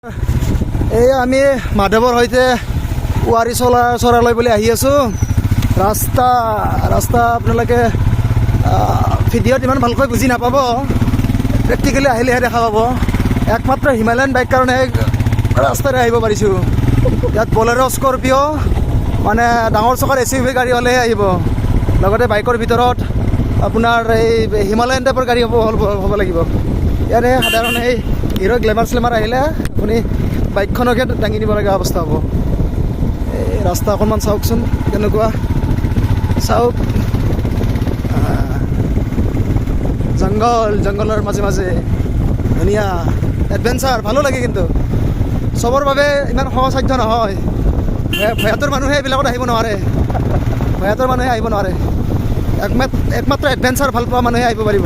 এই আমি মাধৱৰ সৈতে ৱাৰী চৰালৈ বুলি আহি আছোঁ। ৰাস্তা আপোনালোকে ভিডিঅ'ত ইমান ভালকৈ বুজি নাপাব, প্ৰেক্টিকেলি আহিলেহে দেখা পাব। একমাত্ৰ হিমালয়ান বাইক কাৰণে ৰাস্তাৰে আহিব পাৰিছোঁ। ইয়াত বলেৰ' স্কৰপিঅ' মানে ডাঙৰ চকাৰ SUV গাড়ী হ'লেহে আহিব। লগতে বাইকৰ ভিতৰত আপোনাৰ এই হিমালয়ান টাইপৰ গাড়ী হ'ব লাগিব। ইয়াৰে সাধাৰণ এই হিৰ' গ্লেমাৰ শ্লেমাৰ আহিলে আপুনি বাইকখনকে দাঙি নিব লগা অৱস্থা হ'ব। এই ৰাস্তা অকণমান চাওকচোন কেনেকুৱা, চাওক জংঘলৰ মাজে মাজে ধুনীয়া এডভেঞ্চাৰ, ভালো লাগে। কিন্তু চবৰ বাবে ইমান সহজসাধ্য নহয়। ভয়াতুৰ মানুহে এইবিলাকত আহিব নোৱাৰে, আহিব নোৱাৰে। একমাত্ৰ এডভেঞ্চাৰ ভাল পোৱা মানুহে আহিব পাৰিব।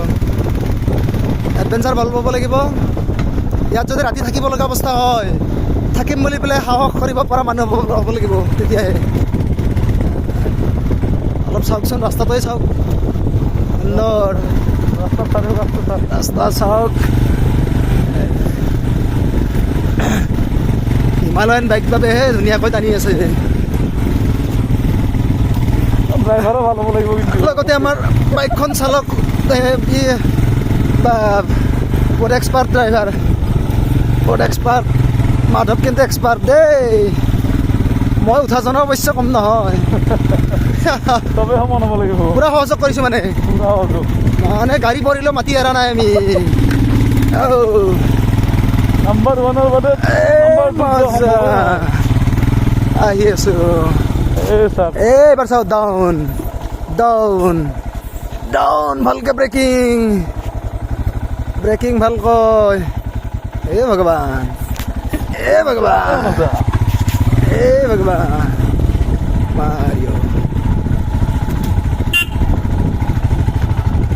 এডভেঞ্চাৰ ভাল পাব লাগিব। ইয়াত যদি ৰাতি থাকিব লগা অৱস্থা হয়, থাকিম বুলি পেলাই সাহস কৰিব পৰা মানুহ হ'ব লাগিব, তেতিয়াহে। অলপ চাওকচোন, ৰাস্তাটোৱে চাওক, সুন্দৰ ৰাস্তা চাওক। হিমালয়ান বাইক বাবেহে ধুনীয়াকৈ টানি আছে। ড্ৰাইভাৰো ভাল হ'ব লাগিব। লগতে আমাৰ বাইকখন চালক বহুত এক্সপাৰ্ট ড্ৰাইভাৰ, বহুত এক্সপাৰ্ট। মাধৱ কিন্তু এক্সপাৰ্ট দেই। মই উঠাজনৰ অৱশ্যে কম নহয়। চবে সমান হ'ব লাগিব। পূৰা সহযোগ কৰিছোঁ মানে গাড়ী পৰিলেও মাতি এৰা নাই আমি। নাম্বাৰ ওৱানৰ বাদে আহি আছোঁ। এইবাৰ চাওঁ, ডাউন ভালকৈ ব্ৰেকিং ভালকৈ। ভগৱান